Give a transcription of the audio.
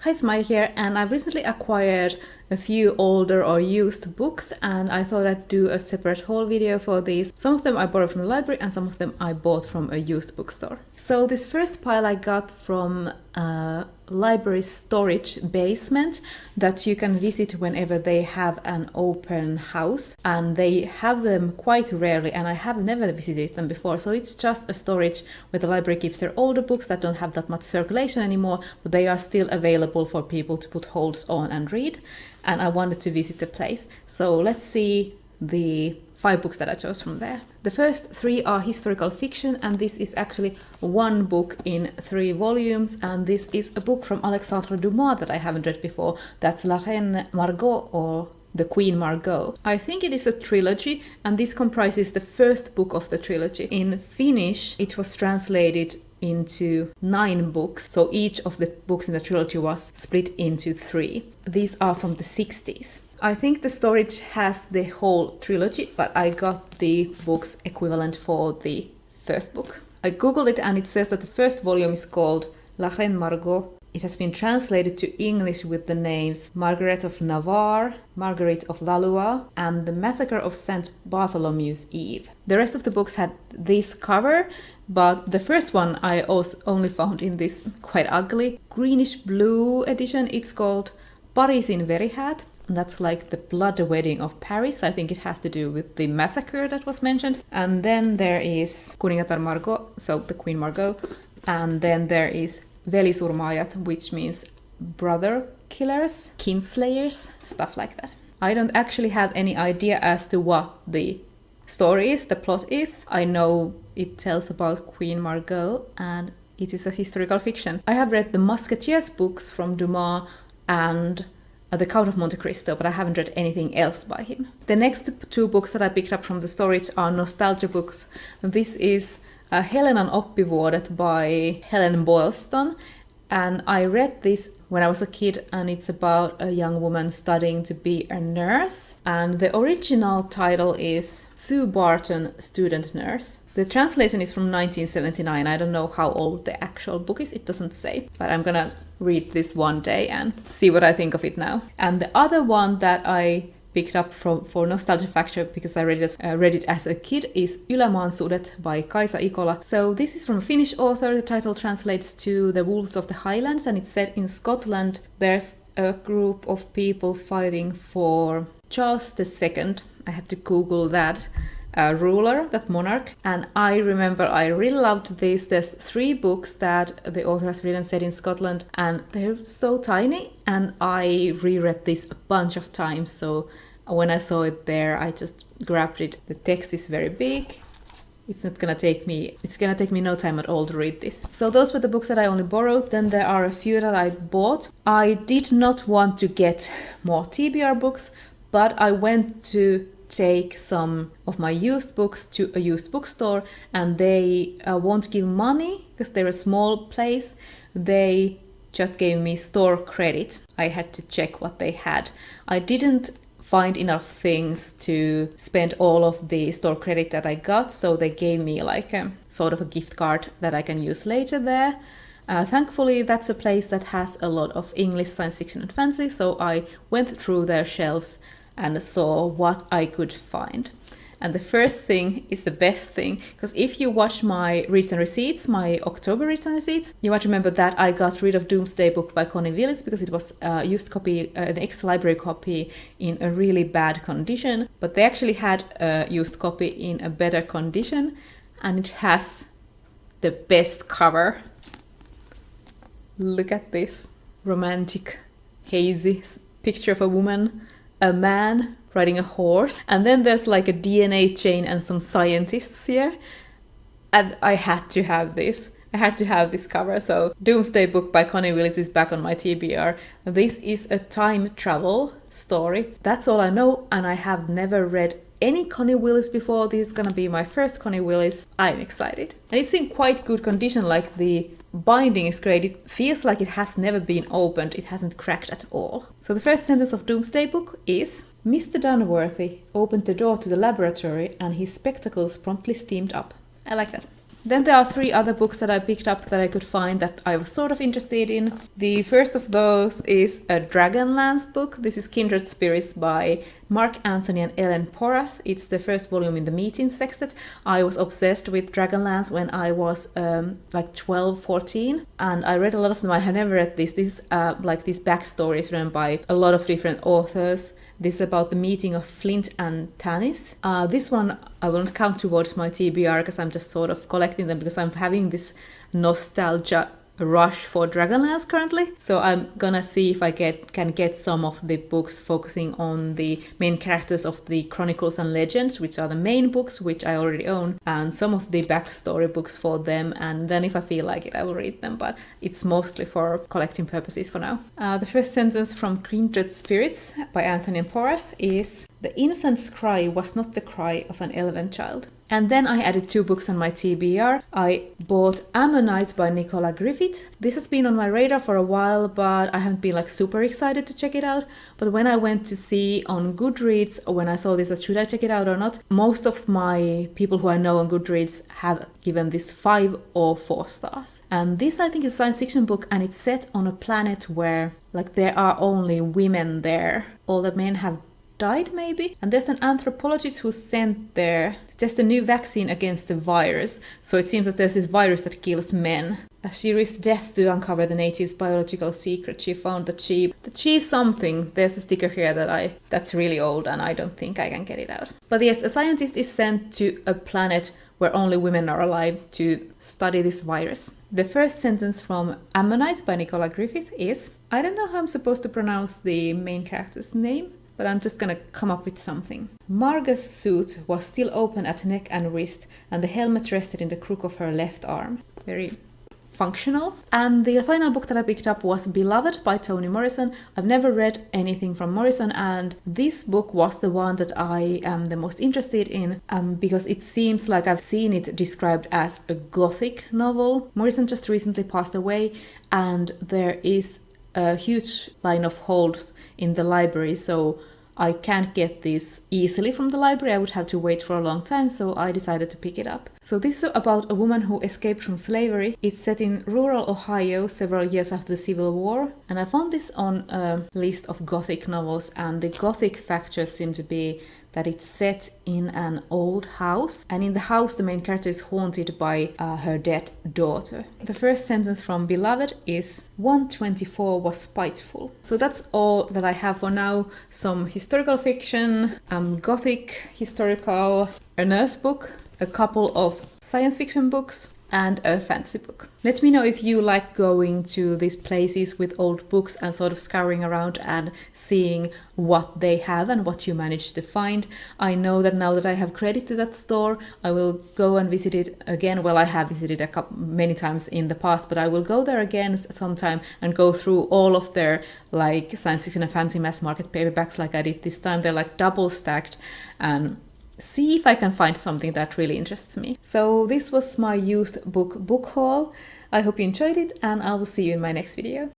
Hi, it's Maija here, and I've recently acquired a few older or used books, and I thought I'd do a separate haul video for these. Some of them I borrowed from the library and some of them I bought from a used bookstore. So this first pile I got from a library storage basement that you can visit whenever they have an open house, and they have them quite rarely, and I have never visited them before. So it's just a storage where the library keeps their older books that don't have that much circulation anymore, but they are still available for people to put holds on and read. And I wanted to visit the place. So let's see the 5 books that I chose from there. The first 3 are historical fiction, and this is actually one book in 3 volumes, and this is a book from Alexandre Dumas that I haven't read before. That's La Reine Margot, or The Queen Margot. I think it is a trilogy, and this comprises the first book of the trilogy. In Finnish, it was translated into 9 books, so each of the books in the trilogy was split into 3. These are from the 60s. I think the storage has the whole trilogy, but I got the book's equivalent for the first book. I googled it and it says that the first volume is called La Reine Margot. It has been translated to English with the names Margaret of Navarre, Marguerite of Valois, and The Massacre of St. Bartholomew's Eve. The rest of the books had this cover, but the first one I also only found in this quite ugly greenish blue edition. It's called Paris in Verihat. That's like the blood wedding of Paris. I think it has to do with the massacre that was mentioned. And then there is Kuningatar Margot, so the Queen Margot. And then there is Velisurmaajat, which means brother killers, kinslayers, stuff like that. I don't actually have any idea as to what the story is, the plot is. I know it tells about Queen Margot and it is a historical fiction. I have read the Musketeers books from Dumas and The Count of Monte Cristo, but I haven't read anything else by him. The next 2 books that I picked up from the storage are nostalgia books. This is Helenan oppivuodet by Helen Boylston, and I read this when I was a kid, and it's about a young woman studying to be a nurse, and the original title is Sue Barton, Student Nurse. The translation is from 1979. I don't know how old the actual book is, it doesn't say, but I'm gonna read this one day and see what I think of it now. And the other one that I picked up for nostalgia factor because I read it as a kid is Ylämaansudet by Kaiser Ecola. So this is from a Finnish author. The title translates to The Wolves of the Highlands, and it's set in Scotland. There's a group of people fighting for Charles II. I had to Google that ruler, that monarch, and I remember I really loved this. There's 3 books that the author has written set in Scotland, and they're so tiny, and I reread this a bunch of times, so when I saw it there I just grabbed it. The text is very big. It's gonna take me no time at all to read this. So those were the books that I only borrowed. Then there are a few that I bought. I did not want to get more TBR books, but I went to take some of my used books to a used bookstore, and they won't give money because they're a small place. They just gave me store credit. I had to check what they had. I didn't find enough things to spend all of the store credit that I got, so they gave me like a sort of a gift card that I can use later there. Thankfully, that's a place that has a lot of English science fiction and fantasy, so I went through their shelves and saw what I could find. And the first thing is the best thing, because if you watch my reads and receipts, my October reads and receipts, you might remember that I got rid of Doomsday Book by Connie Willis because it was a used copy, an ex-library copy in a really bad condition, but they actually had a used copy in a better condition, and it has the best cover. Look at this romantic, hazy picture of a woman, a man riding a horse, and then there's like a DNA chain and some scientists here, and I had to have this. I had to have this cover. So Doomsday Book by Connie Willis is back on my TBR. This is a time travel story. That's all I know, and I have never read any Connie Willis before. This is gonna be my first Connie Willis. I'm excited. And it's in quite good condition, like the binding is great. It feels like it has never been opened. It hasn't cracked at all. So the first sentence of Doomsday Book is: Mr. Dunworthy opened the door to the laboratory and his spectacles promptly steamed up. I like that. Then there are 3 other books that I picked up that I could find that I was sort of interested in. The first of those is a Dragonlance book. This is Kindred Spirits by Mark Anthony and Helen Barton. It's the first volume in the Meeting sextet. I was obsessed with Dragonlance when I was like 12, 14, and I read a lot of them. I have never read this. This is like these backstories written by a lot of different authors. This is about the meeting of Flint and Tanis. This one I will not count towards my TBR because I'm just sort of collecting them because I'm having this nostalgia rush for Dragonlance currently. So I'm gonna see if I can get some of the books focusing on the main characters of the Chronicles and Legends, which are the main books, which I already own, and some of the backstory books for them, and then if I feel like it I will read them, but it's mostly for collecting purposes for now. The first sentence from Kindred Spirits by Anthony Barton is: "The infant's cry was not the cry of an elven child." And then I added 2 books on my TBR. I bought Ammonites by Nicola Griffith. This has been on my radar for a while, but I haven't been like super excited to check it out. But when I went to see on Goodreads, when I saw this, should I check it out or not? Most of my people who I know on Goodreads have given this 5 or 4 stars. And this I think is a science fiction book, and it's set on a planet where like there are only women there. All the men have died maybe, and there's an anthropologist who's sent there to test a new vaccine against the virus. So it seems that there's this virus that kills men. As she risked death to uncover the natives' biological secret, she found that she's something. There's a sticker here that's really old and I don't think I can get it out. But yes, a scientist is sent to a planet where only women are alive to study this virus. The first sentence from Ammonites by Nicola Griffith is: I don't know how I'm supposed to pronounce the main character's name, but I'm just gonna come up with something. Margot's suit was still open at neck and wrist, and the helmet rested in the crook of her left arm. Very functional. And the final book that I picked up was Beloved by Toni Morrison. I've never read anything from Morrison, and this book was the one that I am the most interested in because it seems like I've seen it described as a gothic novel. Morrison just recently passed away, and there is a huge line of holds in the library, so I can't get this easily from the library. I would have to wait for a long time, so I decided to pick it up. So this is about a woman who escaped from slavery. It's set in rural Ohio several years after the Civil War, and I found this on a list of Gothic novels, and the Gothic factors seem to be that it's set in an old house, and in the house the main character is haunted by her dead daughter. The first sentence from Beloved is: 124 was spiteful. So that's all that I have for now. Some historical fiction, Gothic historical, a nurse book, a couple of science fiction books, and a fantasy book. Let me know if you like going to these places with old books and sort of scouring around and seeing what they have and what you managed to find. I know that now that I have credit to that store, I will go and visit it again. Well, I have visited many times in the past, but I will go there again sometime and go through all of their like science fiction and fantasy mass market paperbacks like I did this time. They're like double stacked, and see if I can find something that really interests me. So this was my used book haul. I hope you enjoyed it, and I will see you in my next video.